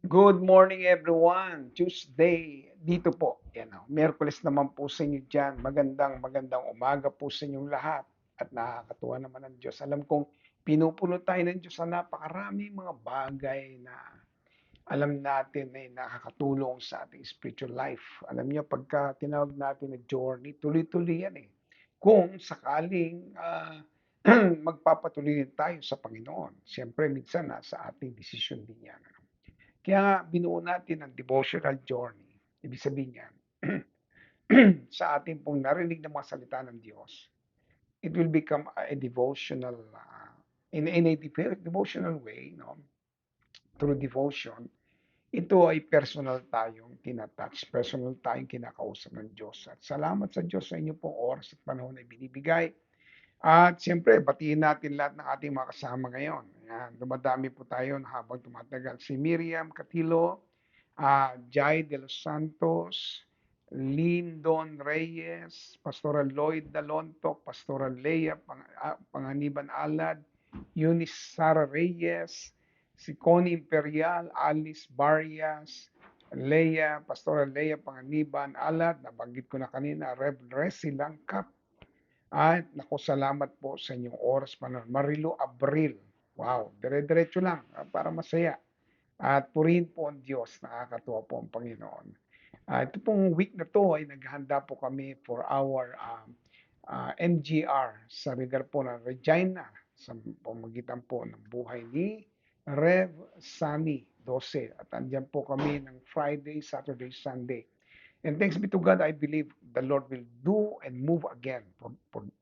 Good morning everyone. Tuesday, dito po. Yan o. Miyerkules naman po sa inyo dyan. Magandang umaga po sa inyong lahat. At nakakatuwa naman ang Diyos. Alam kong pinupuno tayo ng Diyos sa napakarami mga bagay na alam natin na nakakatulong sa ating spiritual life. Alam niyo, pagka tinawag natin na journey, tuloy-tuloy yan eh. Kung sakaling magpapatuloy din tayo sa Panginoon. Siyempre, minsan nasa ating desisyon din yan. Kaya nga binuo natin ang devotional journey. Ibig sabihin niyan, sa ating pong narinig ng mga salita ng Diyos, it will become a devotional, in a devotional way, no? Through devotion, ito ay personal tayong tinatouch, personal tayong kinakausap ng Diyos. At salamat sa Diyos sa inyo pong oras at panahon na binibigay. At siyempre, batiin natin lahat ng ating mga kasama ngayon. Yan, dumadami po tayo habang tumatagal. Si Miriam Catilo, Jai de los Santos, Lindon Reyes, Pastoral Lloyd Dalontok, Pastoral Leia Panganiban Alad, Eunice Sara Reyes, si Connie Imperial, Alice Barrias, Pastoral Leia Panganiban Alad, nabanggit ko na kanina, Rev Resi Langkap, at naku, salamat po sa inyong oras pa noon. Marilo Abril. Wow, dire-diretso lang para masaya. At purihin po ang Diyos, nakakatuwa po ang Panginoon. Ito pong week na to ay naghahanda po kami for our MGR sa lugar po ng Regina sa pamagitan po ng buhay ni Rev Sunny 12. At andyan po kami ng Friday, Saturday, Sunday. And thanks be to God, I believe the Lord will do and move again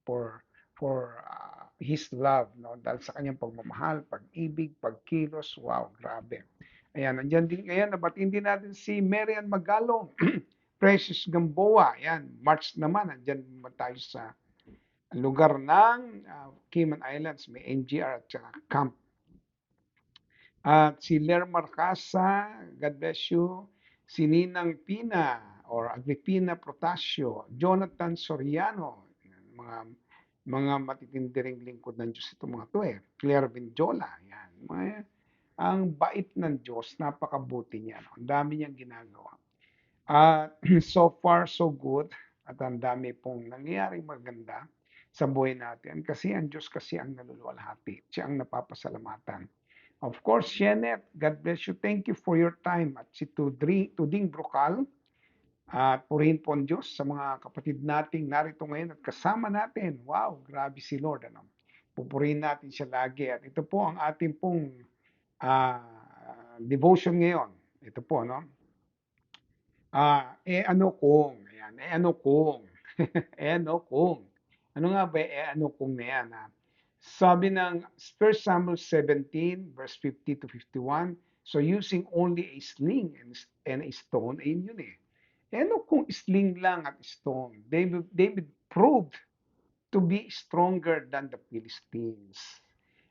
for His love, no? Dahil sa kanyang pagmamahal, pag-ibig, pagkilos, wow, grabe. Ayan, nandiyan din ngayon, nabatiin din natin si Marian Magalong, Precious Gamboa, ayan, March naman, nandiyan naman tayo sa lugar ng Cayman Islands, may NGR at saka Camp. At si Lermar Casa, God bless you. Si Ninang Pina or Agripina Protasio, Jonathan Soriano, mga matitindiring lingkod ng Diyos itong mga to eh. Claire Benjola, yan. Ang bait ng Diyos, napakabuti niya. No? Ang dami niyang ginagawa. So far, so good. At ang dami pong nangyayaring maganda sa buhay natin. Kasi ang Diyos kasi ang naluluwalhati. Siya ang napapasalamatan. Of course, Shenet, God bless you. Thank you for your time. At si Tuding Brocal, at purihin po ang Diyos sa mga kapatid nating narito ngayon at kasama natin. Wow, grabe si Lord. Ano? Pupurihin natin siya lagi. At ito po ang ating pong ah, devotion ngayon. Ito po, no? Ano kung, ayan, ano kung, ano kung, ano nga ba, ano kung na yan, ha? Sabi ng 1 Samuel 17, verse 50 to 51, so using only a sling and a stone, ayun yun eh. Ano kung sling lang at stone? David proved to be stronger than the Philistines.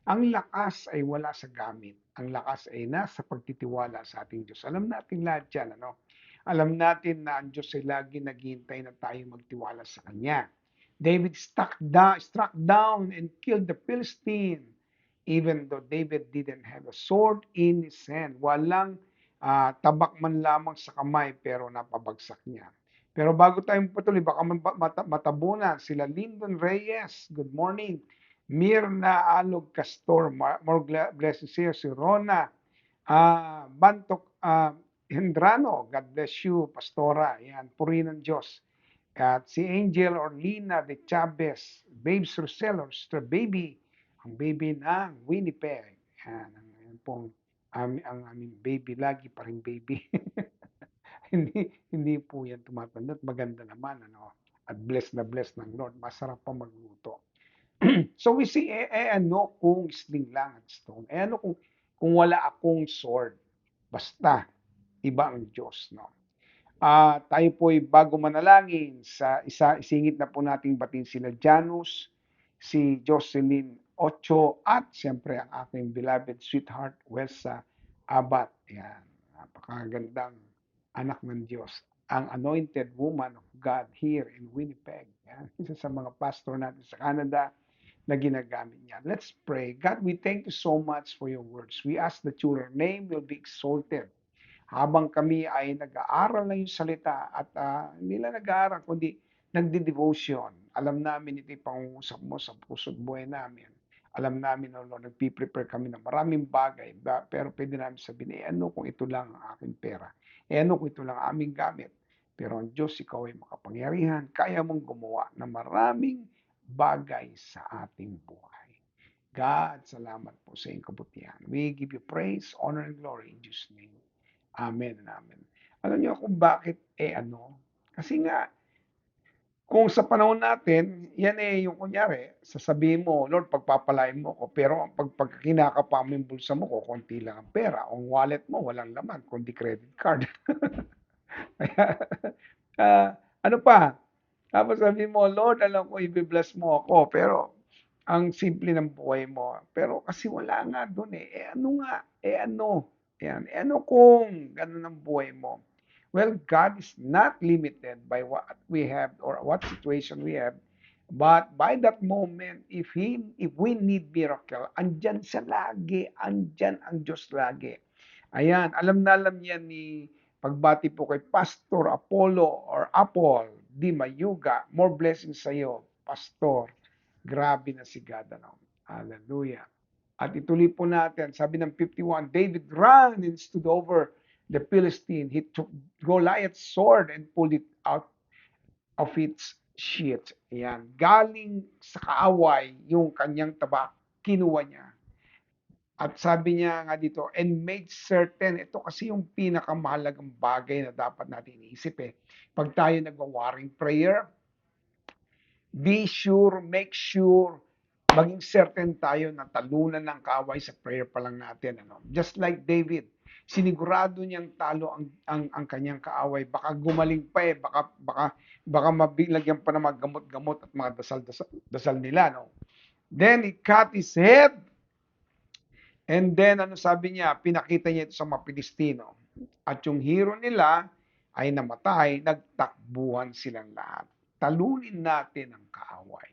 Ang lakas ay wala sa gamit. Ang lakas ay nasa pagtitiwala sa ating Diyos. Alam natin lahat yan, ano? Alam natin na ang Diyos ay lagi naghihintay na tayo magtiwala sa Kanya. David struck down and killed the Philistine even though David didn't have a sword in his hand. Walang tabak man lamang sa kamay pero napabagsak niya. Pero bago tayo patuloy, baka matabunan sila Lyndon Reyes. Good morning. Mirna Alog Castor. More blessings here. Si Rona Bantok Hendrano. God bless you, Pastora. Yan, purihin ng Diyos. At si Angel Orlina de Chavez, Babes Rosel or Sister Baby, ang baby ng Winnipeg. Yan, ang pong ang aming baby, lagi pa rin baby. Hindi po yan tumatanda at maganda naman. Ano? At blessed na blessed ng Lord. Masarap pa magluto. So we see, ano kung sling lang at stone? Ano kung wala akong sword? Basta, iba ang Diyos. No? Tayo po'y bago manalangin sa isingit na po nating batin sila Janus, si Jocelyn Ocho, at siyempre ang aking beloved sweetheart, Wesa Abat. Yan, napakagandang anak ng Diyos. Ang anointed woman of God here in Winnipeg. Yan, isa sa mga pastor natin sa Canada na ginagamit niya. Let's pray. God, we thank you so much for your words. We ask that your name will be exalted habang kami ay nag-aaral na yung salita at hindi lang nag-aaral, kundi nagde-devotion. Alam namin ito'y pangungusap mo sa puso't buhay namin. Alam namin, O Lord, nagpe-prepare kami ng maraming bagay, pero pwede namin sabihin, ano kung ito lang ang aking pera? Ano kung ito lang ang aming gamit? Pero ang Diyos, ikaw ay makapangyarihan, kaya mong gumawa ng maraming bagay sa ating buhay. God, salamat po sa iyong kabutihan. We give you praise, honor, and glory in Jesus' name. Amen and amen. Alam niyo kung bakit Kasi nga, kung sa panahon natin, yan yung kunyari, sasabihin mo, Lord, pagpapalain mo ko, pero pag kinakapa mo yung bulsa mo, konti lang ang pera. Ang wallet mo, walang laman, kundi credit card. Kaya, ano pa? Tapos sabi mo, Lord, alam ko, i-bless mo ako, pero ang simple ng buhay mo. Pero kasi wala nga doon eh. Ano nga? Ano? Yan. Ano kung ganun ang buhay mo? Well, God is not limited by what we have or what situation we have. But by that moment, if we need miracle, andyan siya lagi. Andyan ang Diyos lagi. Ayan, alam na alam yan ni pagbati po kay Pastor Apollo or Apol Di Mayuga. More blessings sa iyo, Pastor. Grabe na si God. Hallelujah. At ituloy po natin, sabi ng 51, David ran and stood over the Philistine. He took Goliath's sword and pulled it out of its sheath. Ayan. Galing sa kaaway yung kanyang tabak, kinuha niya. At sabi niya nga dito, and made certain, ito kasi yung pinakamahalagang bagay na dapat natin iisip eh. Pag tayo nagwa-warring prayer, be sure, make sure, maging certain tayo na talunan ng kaaway sa prayer pa lang natin. Just like David, sinigurado niyang talo ang kanyang kaaway. Baka gumaling pa eh, baka mabilagyan pa ng mga gamot-gamot at mga dasal nila. No? Then he cut his head. And then, ano sabi niya? Pinakita niya ito sa mga Pilistino. At yung hero nila ay namatay, nagtakbuhan silang lahat. Talunin natin ang kaaway.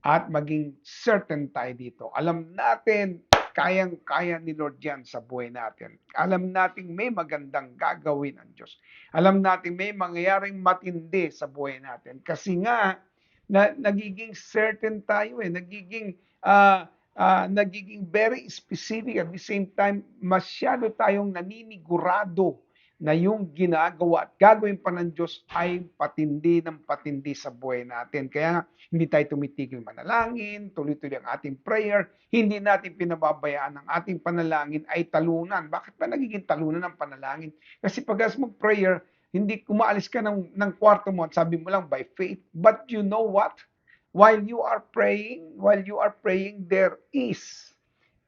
At maging certain tayo dito. Alam natin, kayang-kaya ni Lord yan sa buhay natin. Alam natin may magandang gagawin ang Diyos. Alam natin may mangyayaring matindi sa buhay natin. Kasi nga, nagiging certain tayo eh. Nagiging very specific at the same time, masyado tayong naninigurado na yung ginagawa at gagawin pa ng Diyos ay patindi ng patindi sa buhay natin. Kaya hindi tayo tumitigil manalangin, tuloy-tuloy ang ating prayer, hindi natin pinababayaan ang ating panalangin ay talunan. Bakit ba nagiging talunan ng panalangin? Kasi pag mag-prayer, hindi kumaalis ka ng kwarto mo at sabi mo lang by faith. But you know what? While you are praying, there is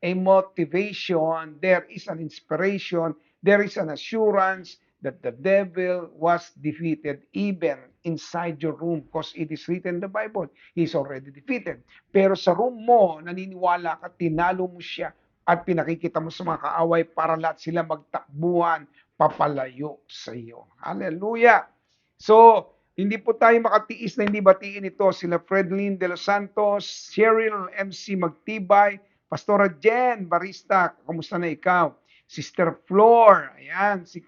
a motivation, there is an inspiration, there is an assurance that the devil was defeated even inside your room because it is written in the Bible, he's already defeated. Pero sa room mo, naniniwala ka, tinalo mo siya at pinakikita mo sa mga kaaway para lahat sila magtakbuhan, papalayo sa iyo. Hallelujah! So, hindi po tayo makatiis na hindi batiin ito. Sila Fredlyn De Los Santos, Cheryl MC Magtibay, Pastora Jen Barista, kamusta na ikaw? Sister Flor, ayan, si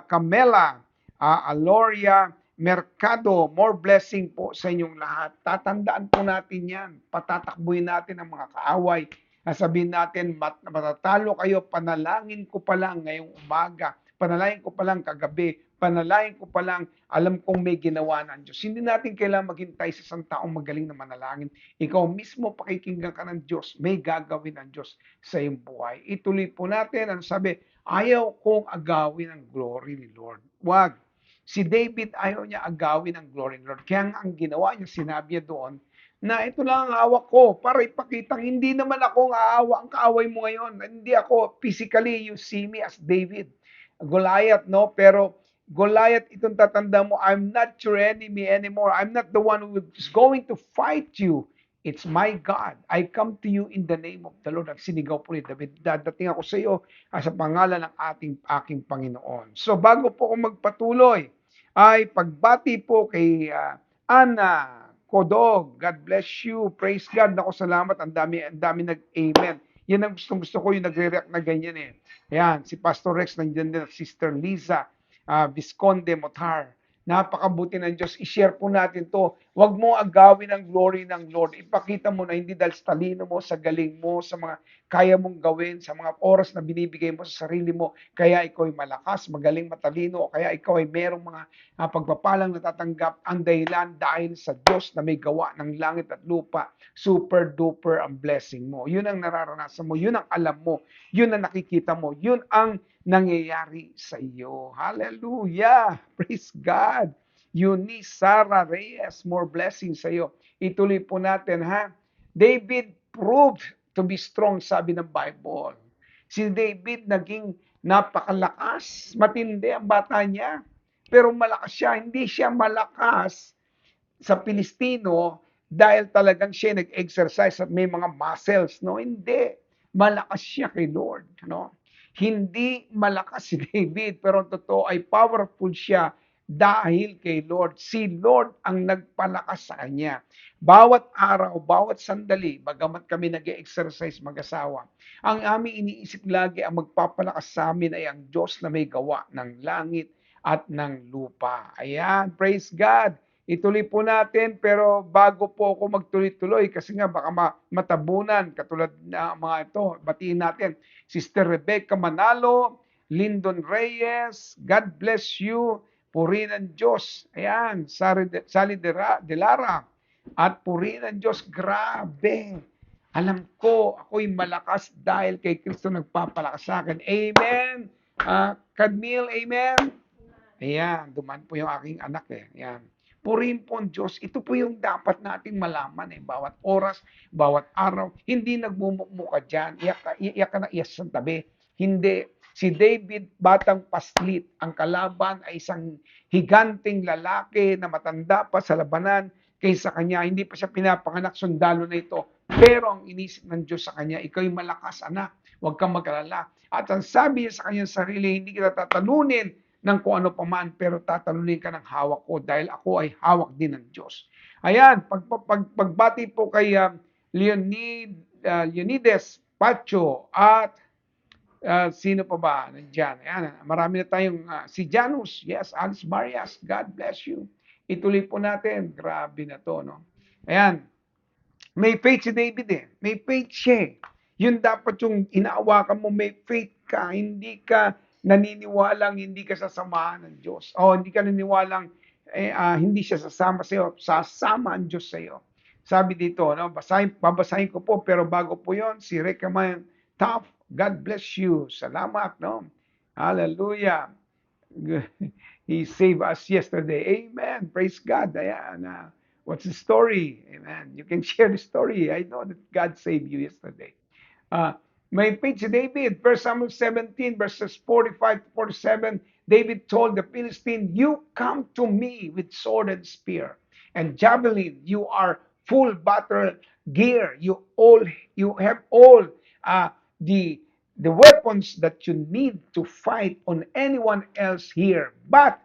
Camela, Aloria Mercado, more blessing po sa inyong lahat. Tatandaan po natin yan. Patatakbuhin natin ang mga kaaway. Sabihin natin, matatalo kayo, panalangin ko pa lang ngayong umaga, panalangin ko pa lang kagabi, panalangin ko pa lang, alam kong may ginawa ng Diyos. Hindi natin kailangan maghintay sa isang taong magaling na manalangin. Ikaw mismo pakikinggan ka ng Diyos, may gagawin ng Diyos sa iyong buhay. Ituloy po natin, ano sabi, ayaw kong agawin ang glory ni Lord. Wag. Si David ayaw niya agawin ang glory ni Lord. Kaya ang ginawa niya, sinabi niya doon, na ito lang ang hawak ko para ipakitang hindi naman ako ang aawa, ang kaaway mo ngayon. Hindi ako, physically, you see me as David. Goliath, no? Pero Goliath, itong tatanda mo, I'm not your enemy anymore. I'm not the one who is going to fight you. It's my God. I come to you in the name of the Lord. Ang sinigaw po ni David, dadating ako sa iyo sa pangalan ng aking Panginoon. So bago po ako magpatuloy, ay pagbati po kay Ana Kodog. God bless you. Praise God. Ako salamat. Ang dami nag-amen. Yan ang gusto ko yung nagre-react na ganyan eh. Ayan, si Pastor Rex nandiyan din, Sister Liza, Visconde Motar. Napakabuti ng Diyos. I-share po natin to. Huwag mo agawin ang glory ng Lord. Ipakita mo na hindi dahil sa talino mo, sa galing mo, sa mga kaya mong gawin, sa mga oras na binibigay mo sa sarili mo, kaya ikaw ay malakas, magaling, matalino, o kaya ikaw ay merong mga pagpapalang natatanggap. Ang dahilan dahil sa Diyos na may gawa ng langit at lupa. Super duper ang blessing mo. Yun ang nararanasan mo. Yun ang alam mo. Yun ang nakikita mo. Yun ang nangyayari sa iyo. Hallelujah! Praise God! Eunice Sarah Reyes, more blessings sa iyo. Ituloy po natin ha. David proved to be strong, sabi ng Bible. Si David naging napakalakas, matindi ang bata niya. Pero malakas siya, hindi siya malakas sa Pilistino dahil talagang siya nag-exercise at may mga muscles, no? Hindi. Malakas siya kay Lord, no? Hindi malakas si David, pero ang totoo ay powerful siya dahil kay Lord. Si Lord ang nagpalakas sa kanya. Bawat araw, bawat sandali, bagamat kami nag-exercise mag-asawa, ang aming iniisip lagi ang magpapalakas sa amin ay ang Diyos na may gawa ng langit at ng lupa. Ayan, praise God. Ituloy po natin, pero bago po ako magtuloy-tuloy, kasi nga baka matabunan, katulad na mga ito, batiin natin. Sister Rebecca Manalo, Lyndon Reyes, God bless you, purihin ang Diyos. Ayan, Sally de Lara, at purihin ang Diyos, grabe. Alam ko, ako'y malakas dahil kay Kristo nagpapalakas sa akin. Amen. Cadmil, amen. Ayan, duman po yung aking anak eh. Ayan. Purihin po ang Diyos. Ito po yung dapat nating malaman eh. Bawat oras, bawat araw. Hindi nagmumukmuka dyan. Iyak ka na iyak sa tabi. Hindi. Si David, batang paslit. Ang kalaban ay isang higanting lalaki na matanda pa sa labanan kaysa kanya. Hindi pa siya pinapanganak, sundalo na ito. Pero ang inisip ng Diyos sa kanya, ikaw'y malakas anak. Huwag kang mag-alala. At ang sabi niya sa kanyang sarili, hindi kita tatalunin ng kung ano paman, pero tatalunin ka ng hawak ko dahil ako ay hawak din ng Diyos. Ayan, pagbati po kay Leonides Pacho at sino pa ba nandiyan? Ayan, marami na tayong si Janus, yes, Alice Marias, God bless you. Ituloy po natin, grabe na to, no? Ayan, may faith si David eh. May faith siya eh. Yun dapat yung inaawakan mo, may faith ka. Hindi ka naniniwalang hindi ka sasamahan ng Diyos. O hindi ka naniniwalang hindi siya sasama sa iyo. Sasama ang Diyos sa iyo. Sabi dito, no, babasahin ko po, pero bago po yon si Recommend Top, God bless you. Salamat, no? Hallelujah. He saved us yesterday. Amen. Praise God. Ayan. What's the story? Amen. You can share the story. I know that God saved you yesterday. Uh, may page si David, 1 Samuel 17, verses 45 to 47, David told the Philistine, you come to me with sword and spear and javelin. You are full battle gear. You have all uh, the the weapons that you need to fight on anyone else here. But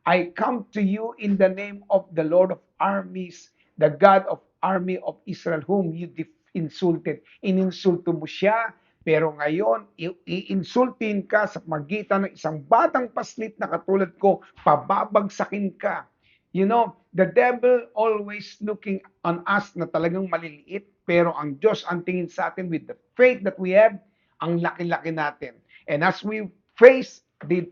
I come to you in the name of the Lord of armies, the God of army of Israel, whom you insulted. Ininsulto mo siya, pero ngayon, iinsultin ka sa magitan ng isang batang paslit na katulad ko, pababagsakin ka. You know, the devil always looking on us na talagang maliliit, pero ang Diyos ang tingin sa atin with the faith that we have, ang laki-laki natin. And as we face the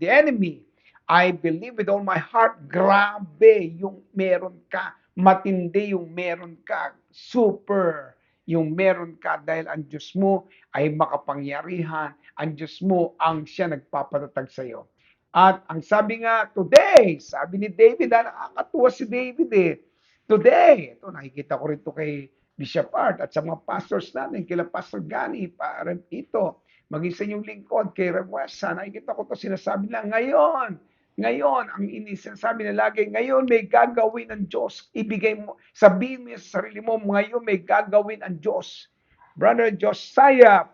enemy, I believe with all my heart, grabe yung meron ka. Matindi yung meron ka. Super yung meron ka dahil ang Diyos mo ay makapangyarihan. Ang Diyos mo ang siya nagpapatatag sa iyo. At ang sabi nga, today, sabi ni David, nakakatuwa si David eh. Today, ito nakikita ko rin ito kay Bishop Art at sa mga pastors natin, kila Pastor Gani, parang ito, maging sa inyong lingkod, kay Rev Wesa, nakikita ko ito, sinasabi lang, ngayon, ang sinasabi na lagi, ngayon may gagawin ang Diyos. Ibigay mo, sabihin mo sa sarili mo, ngayon may gagawin ang Diyos. Brother Josiah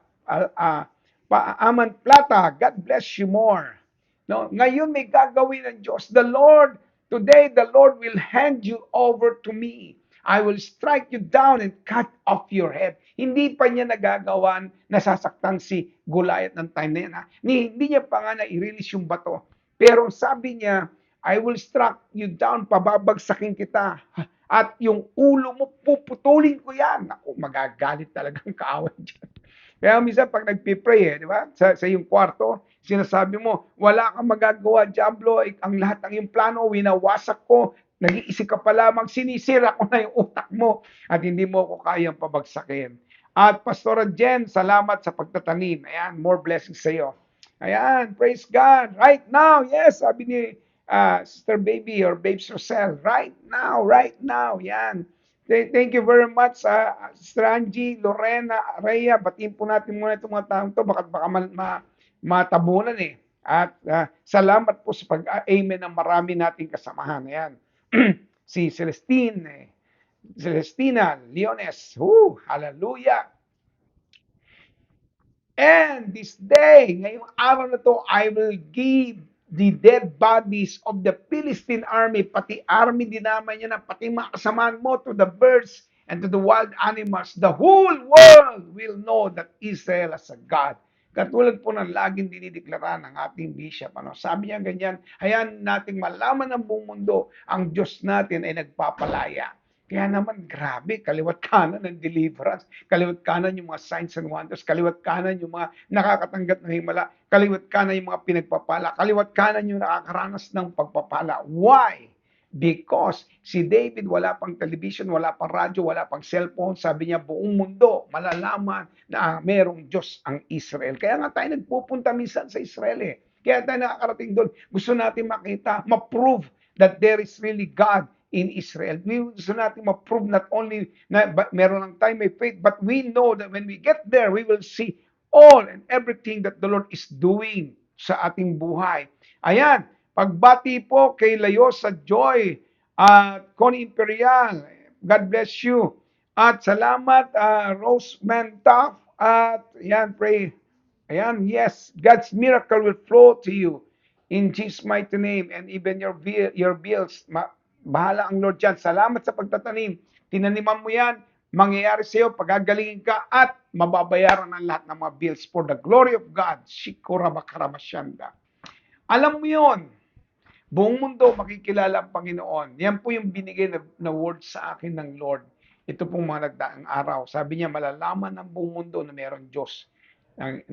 Aman Plata, God bless you more. No, ngayon may gagawin ng Diyos. Today the Lord will hand you over to me. I will strike you down and cut off your head. Hindi pa niya nagagawan, nasasaktan si Goliath ng time na yan. Ha? Hindi niya pa nga na-release yung bato. Pero sabi niya, I will struck you down, pababagsakin kita. At yung ulo mo, puputulin ko yan. Ako, magagalit talagang kaaway dyan. Kaya minsan pag nagpipray, di ba? Sa iyong kwarto, sinasabi mo, wala kang magagawa, Diablo, ang lahat ng iyong plano, winawasak ko, nag-iisip ka pa lamang, sinisira ko na yung utak mo at hindi mo ako kayang pabagsakin. At Pastora Jen, salamat sa pagtatanim. Ayan, more blessings sa iyo. Ayan, praise God. Right now, yes, sabi ni Sister Baby or Babes Rosel, right now, yan. Thank you very much, Sister Angie, Lorena, Rhea. Batiin po natin muna itong mga taong to, baka matabunan eh. At salamat po sa pag-amen ng marami nating kasamahan. Ayan. Si Celestina Leones. Hallelujah. And this day, ngayong araw na to, I will give the dead bodies of the Philistine army, pati army din naman yan, pati mga kasamaan mo, to the birds and to the wild animals. The whole world will know that Israel has a God. Katulad po ng laging dinideklara ng ating bishop. Sabi niya ganyan, hayaan nating malaman ng buong mundo, ang Diyos natin ay nagpapalaya. Kaya naman, grabe, kaliwat kanan ng deliverance, kaliwat kanan yung mga signs and wonders, kaliwat kanan yung mga nakakatanggap ng himala, kaliwat kanan yung mga pinagpapala, kaliwat kanan yung nakakaranas ng pagpapala. Why? Because si David wala pang television, wala pang radyo, wala pang cellphone, sabi niya buong mundo malalaman na merong Diyos ang Israel. Kaya nga tayo nagpupunta minsan sa Israel eh. Kaya tayo nakakarating doon. Gusto natin makita, ma-prove that there is really God in Israel. Gusto natin ma-prove not only na meron lang tayo may faith, but we know that when we get there, we will see all and everything that the Lord is doing sa ating buhay. Ayan, pagbati po kay Layosa Joy at Connie Imperial. God bless you. At salamat, Rose Mantaf. At yan, pray. Ayan, yes, God's miracle will flow to you in Jesus' mighty name, and even your bills. Bahala ang Lord dyan. Salamat sa pagtatanim. Tinaniman mo yan, mangyayari sa iyo, pagagalingin ka, at mababayaran ang lahat ng mga bills for the glory of God. Shikura Makaramasyanda. Alam mo yon, buong mundo makikilala ang Panginoon. Yan po yung binigay na word sa akin ng Lord. Ito pong mga nagdaang araw. Sabi niya, malalaman ng buong mundo na mayroong Diyos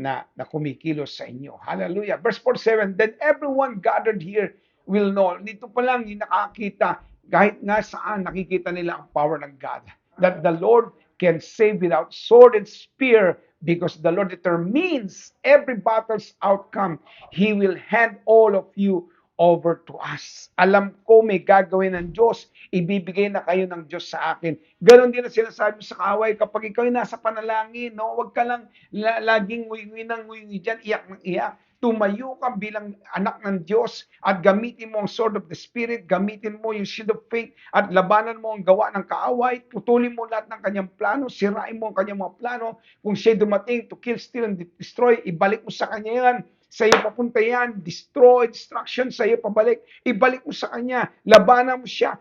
na kumikilos sa inyo. Hallelujah. Verse 47, then everyone gathered here will know. Dito pa lang yung nakakita, kahit nga saan nakikita nila ang power ng God. That the Lord can save without sword and spear because the Lord determines every battle's outcome. He will hand all of you over to us. Alam ko may gagawin ng Diyos. Ibibigay na kayo ng Diyos sa akin. Ganon din ang sinasabi sa kaaway kapag ikaw ay nasa panalangin, no? Huwag ka lang laging nguwi dyan, iyak ng iyak. Tumayo ka bilang anak ng Diyos at gamitin mo ang sword of the Spirit, gamitin mo yung shield of faith at labanan mo ang gawa ng kaaway, putulin mo lahat ng kanyang plano, sirain mo ang kanyang mga plano. Kung siya dumating to kill, steal, and destroy, ibalik mo sa kanya yan. Sa iyo papunta yan, destruction, sa iyo pabalik, ibalik mo sa kanya, labanan mo siya,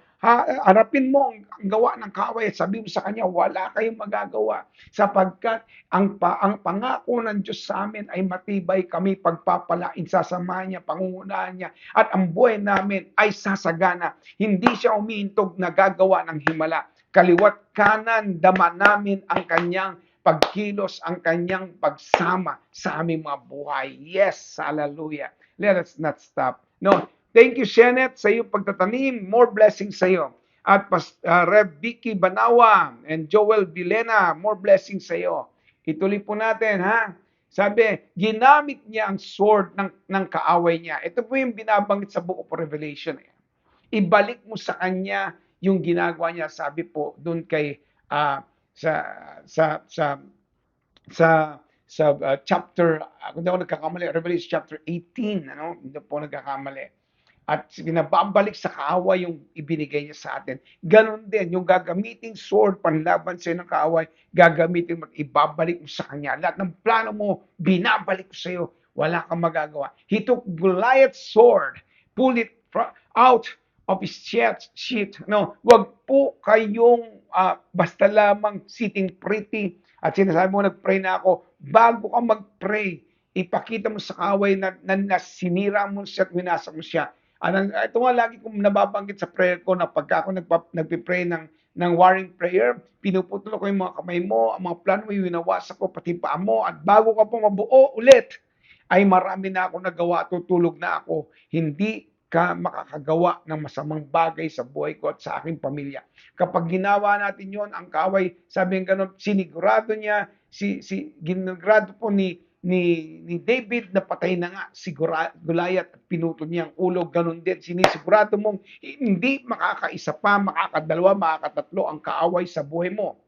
harapin mo ang gawa ng kaaway at sabi mo sa kanya, wala kayong magagawa sapagkat ang pangako ng Diyos sa amin ay matibay, kami pagpapalain, sasamahan niya, pangungunahan niya, at ang buhay namin ay sasagana. Hindi siya umihintog na gagawa ng himala. Kaliwat kanan, dama namin ang kanyang pagkilos, ang kanyang pagsama sa aming mga buhay. Yes, hallelujah. Let us not stop. No, thank you, Shenet, sa iyong pagtatanim. More blessings sa iyo. At Rev. Vicky Banawa and Joel Vilena, more blessings sa iyo. Ituloy po natin, ha? Sabi, ginamit niya ang sword ng kaaway niya. Ito po yung binabanggit sa Book of Revelation. Ibalik mo sa kanya yung ginagawa niya. Sabi po doon kay sa sa sa sa chapter, kung ako nagkakamali, Revelation chapter 18, hindi po nagkakamali. At binabalik sa kaaway yung ibinigay niya sa atin. Ganon din, yung gagamiting sword, panlaban sa'yo ng kaaway, gagamitin mo, ibabalik mo sa kanya. Lahat ng plano mo, binabalik ko sa'yo. Wala kang magagawa. He took Goliath's sword, pulled it out of his sheath. No, wag po kayong basta lamang sitting pretty at sinasabi mo, nag-pray na ako. Bago ka mag-pray, ipakita mo sa kaaway na sinira mo siya at winasa mo siya. Ito nga lagi kong nababanggit sa prayer ko na pagka ako nagpipray ng warring prayer, pinuputol ko yung mga kamay mo, ang mga plano mo, winawasak ko, pati paa mo, at bago ka po mabuo ulit, ay marami na ako nagawa, tutulog na ako. Hindi ka makakagawa ng masamang bagay sa buhay ko at sa aking pamilya. Kapag ginawa natin yon, ang kaaway, sabi ng ganun, sinigurado niya, ginogrado po ni David na patay na nga si Goliath at pinutol niya ang ulo. Ganun din, sinisigurado mong hindi makakaisa pa, makakadalawa, makakatatlo ang kaaway sa buhay mo.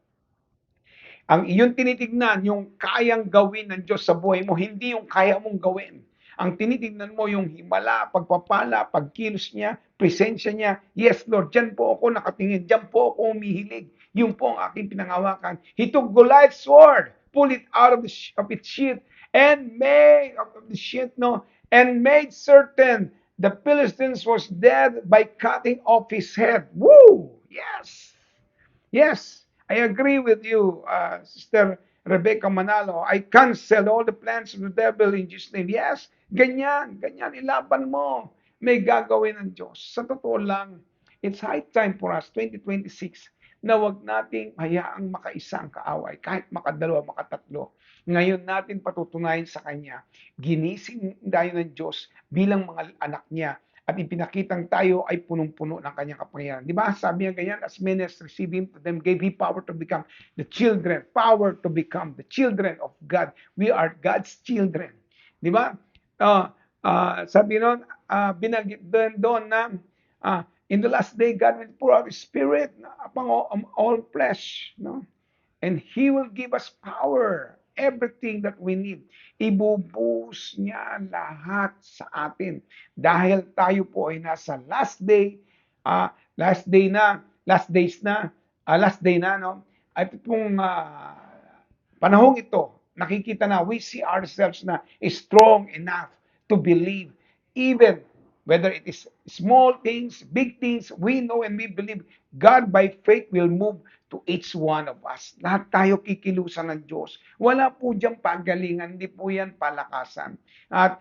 Ang iyong tinitignan, yung kayang gawin ng Diyos sa buhay mo, hindi yung kaya mong gawin. Ang tinitignan mo yung himala, pagpapala, pagkilos niya, presensya niya. Yes, Lord, dyan po ako nakatingin, dyan po ako umihilig. Yun po ang aking pinangawakan. He took Goliath's sword, pull it out of its sheath, and made certain the Philistines was dead by cutting off his head. Woo! Yes! Yes, I agree with you, Sister Rebecca Manalo. I cancel all the plans of the devil in Jesus' name. Yes, ganyan, ilaban mo. May gagawin ng Diyos. Sa totoo lang, it's high time for us, 2026, na wag nating hayaang makaisa ang kaaway, kahit makadalawa, makatatlo. Ngayon natin patutunayan sa Kanya, ginising tayo ng Diyos bilang mga anak niya at ipinakitang tayo ay punong-puno ng kanyang kapangyarihan. Di ba? Sabi niya ganyan, as many as receive Him, to them gave He power to become the children of God. We are God's children. Di ba? Sabi nun, binanggit doon na in the last day, God will pour out His Spirit upon all flesh. No? And He will give us power, everything that we need. Ibubuhos niya lahat sa atin. Dahil tayo po ay nasa last day na, no? At itong panahong ito, nakikita na, we see ourselves na strong enough to believe, even whether it is small things, big things, we know and we believe God by faith will move to each one of us. Lahat tayo kikilusan ng Diyos. Wala po diyang pagalingan, hindi po yan palakasan. At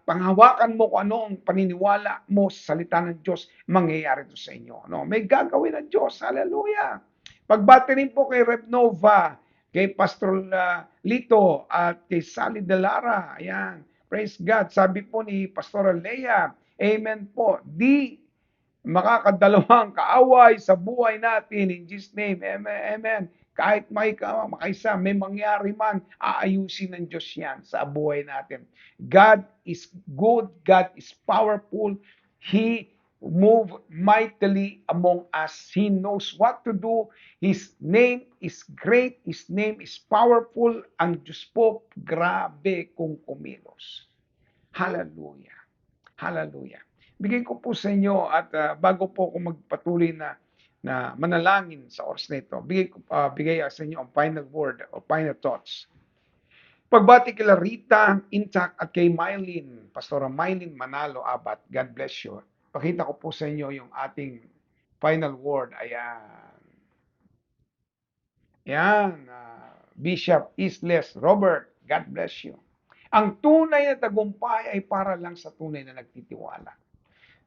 panghawakan mo kung ano ang paniniwala mo sa salita ng Diyos, mangyayari ito sa inyo. No? May gagawin ng Diyos. Hallelujah! Pagbati rin po kay Rep Nova, kay Pastor Lito, at kay Sally Delara. Ayan. Praise God. Sabi po ni Pastor Leia, amen po. Di makakadalawang kaaway sa buhay natin in Jesus' name. Amen. Amen. Kahit makaisa, may mangyari man, aayusin ng Diyos yan sa buhay natin. God is good. God is powerful. He moved mightily among us. He knows what to do. His name is great. His name is powerful. Ang Diyos po, grabe kung kumilos. Hallelujah. Hallelujah. Bigay ko po sa inyo at bago po ako magpatuloy na manalangin sa oras na ito, bigay sa inyo ang final word o final thoughts. Pagbati kila Rita Intac at kay Mylene, Pastora Mylene Manalo Abat, God bless you. Pakita ko po sa inyo yung ating final word. Ayan. Yan, Bishop Isles Robert, God bless you. Ang tunay na tagumpay ay para lang sa tunay na nagtitiwala.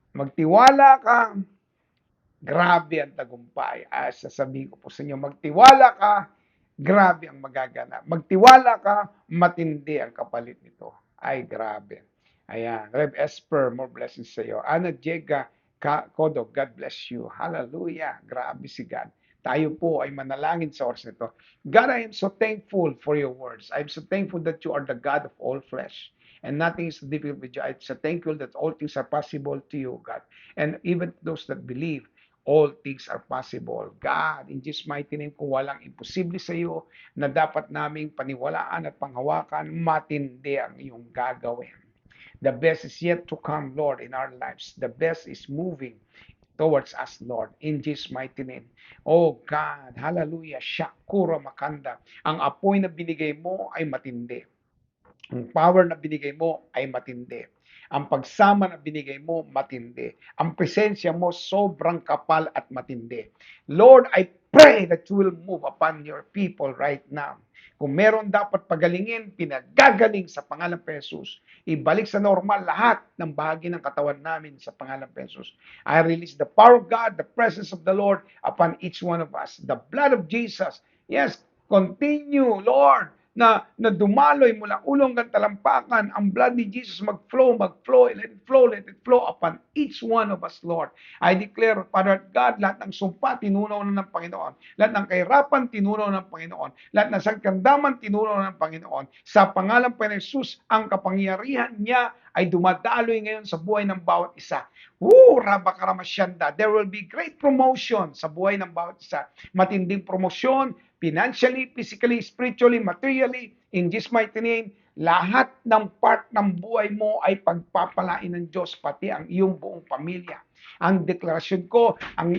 Magtiwala ka, grabe ang tagumpay. Sasabihin ko po sa inyo, magtiwala ka, grabe ang magaganap. Magtiwala ka, matindi ang kapalit nito. Ay, grabe. Ayan, Rev Esper, more blessings sa iyo. Ana Jega Kodok, God bless you. Hallelujah. Grabe si God. Tayo po ay manalangin sa oras nito. God, I am so thankful for your words. I am so thankful that you are the God of all flesh. And nothing is difficult with you. I'm so thankful that all things are possible to you, God. And even those that believe, all things are possible. God, in Jesus' mighty name, kung walang imposible sa iyo na dapat naming paniwalaan at panghawakan, matindi ang iyong gagawin. The best is yet to come, Lord, in our lives. The best is moving towards us, Lord, in Jesus' mighty name. Oh God, hallelujah, Shakura Makanda. Ang apoy na binigay mo ay matindi. Ang power na binigay mo ay matindi. Ang pagsama na binigay mo, matindi. Ang presensya mo, sobrang kapal at matindi. Lord, I pray that you will move upon your people right now. Kung meron dapat pagalingin, pinagagaling sa pangalan ng Jesus. Ibalik sa normal lahat ng bahagi ng katawan namin sa pangalan ng Jesus. I release the power of God, the presence of the Lord upon each one of us. The blood of Jesus. Yes, continue, Lord, na dumaloy mula ulong hanggang talampakan, ang blood ni Jesus mag-flow, let it flow upon each one of us, Lord. I declare, Father God, lahat ng sumpa, tinunaw na ng Panginoon. Lahat ng kahirapan, tinunaw ng Panginoon. Lahat ng sagkandaman, tinunaw ng Panginoon. Sa pangalan pa ni Jesus, ang kapangyarihan niya ay dumadaloy ngayon sa buhay ng bawat isa. Rabakaramashyanda. There will be great promotion sa buhay ng bawat isa. Matinding promosyon, financially, physically, spiritually, materially, in Jesus' mighty name, lahat ng part ng buhay mo ay pagpapalain ng Diyos, pati ang iyong buong pamilya. Ang deklarasyon ko, ang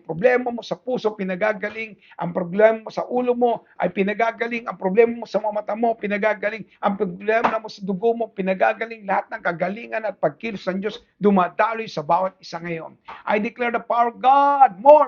problema mo sa puso pinagagaling, ang problema mo sa ulo mo ay pinagagaling, ang problema mo sa mga mata mo pinagagaling, ang problema mo sa dugo mo pinagagaling, lahat ng kagalingan at pagkilos ng Diyos dumadaloy sa bawat isa ngayon. I declare the power of God, more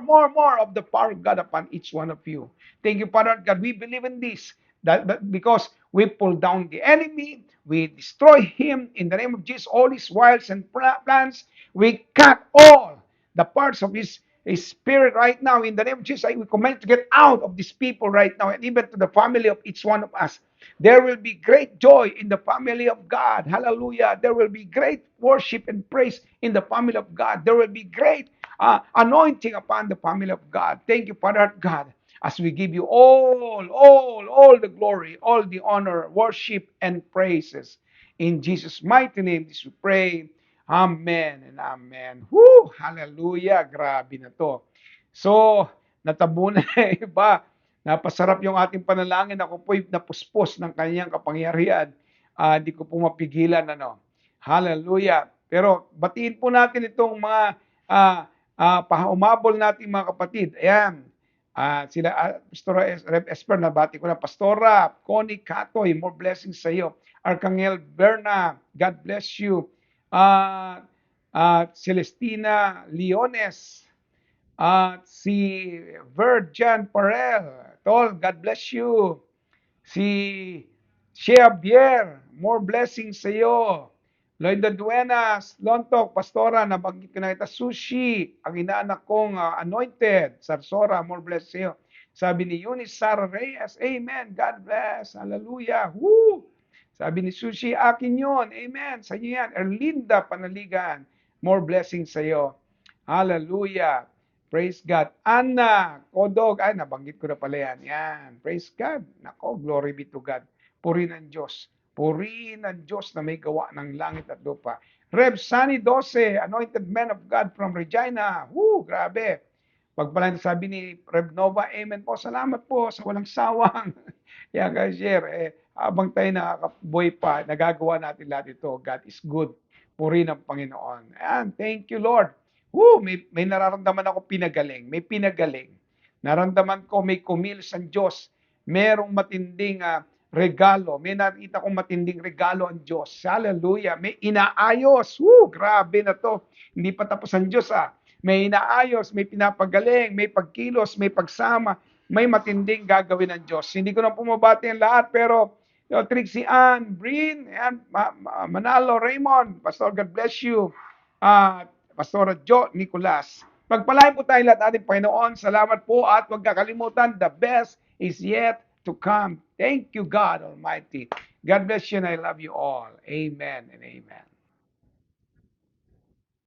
of the power of God upon each one of you. Thank you, Father God. We believe in this. That because we pull down the enemy, we destroy him in the name of Jesus, all his wiles and plans, we cut all the parts of his spirit right now in the name of Jesus. We command to get out of these people right now, and even to the family of each one of us. There will be great joy in the family of God. Hallelujah. There will be great worship and praise in the family of God. There will be great anointing upon the family of God. Thank you, Father God, as we give you all the glory, all the honor, worship, and praises. In Jesus' mighty name, this we pray. Amen and amen. Woo! Hallelujah! Grabe na to. So, natabo na iba. Napasarap yung ating panalangin. Ako po'y napuspos ng kanyang kapangyarihan. Di ko po mapigilan. Ano. Hallelujah! Pero batiin po natin itong mga umabol nating mga kapatid. Ayan. Sila, Pastora Rev Esper, nabati ko na. Pastora Connie Catoy, more blessings sa iyo. Arcangel Berna, God bless you. Celestina Leones, si Virgin Parel, Tol, God bless you. Si Shea Bier, more blessings sa iyo. Lloyd Duenas, Lontok, Pastora, nabanggit ko na kita, Sushi, ang inaanak kong anointed, Sarsora, more blessings sa iyo. Sabi ni Eunice Sara Reyes, Amen, God bless, Hallelujah, woo! Sabi ni Sushi, akin yun, Amen, sa inyo yan. Erlinda Panaligan, more blessings sa iyo. Hallelujah. Praise God. Anna, Kodog, ay nabanggit ko na pala yan. Yan. Praise God. Nako, glory be to God. Purihin ng Diyos. Purihin ng Diyos na may gawa ng langit at lupa. Rev Sunny 12, anointed man of God from Regina. Woo, grabe. Pagpalan sabi ni Rev Nova, amen po. Salamat po sa walang sawang. Yan, guys, share. Habang tayo nakakabuhay pa, nagagawa natin lahat ito. God is good. Purihin ng Panginoon. Ayan, thank you, Lord. May nararamdaman ako pinagaling. May pinagaling. Naramdaman ko may kumilos ang Diyos. Merong matinding regalo. May nakita kong matinding regalo ang Diyos. Hallelujah. May inaayos. Grabe na to. Hindi pa tapos ang Diyos. May inaayos, may pinapagaling, may pagkilos, may pagsama. May matinding gagawin ng Diyos. Hindi ko na pumabati ang lahat, pero Trixie Ann, Breen, Manalo, Raymond, Pastor, God bless you. Pastor Jo Nicolas. Pagpalain po tayo lahat ating Panginoon. Salamat po at huwag kakalimutan, the best is yet to come. Thank you, God Almighty. God bless you and I love you all. Amen and amen.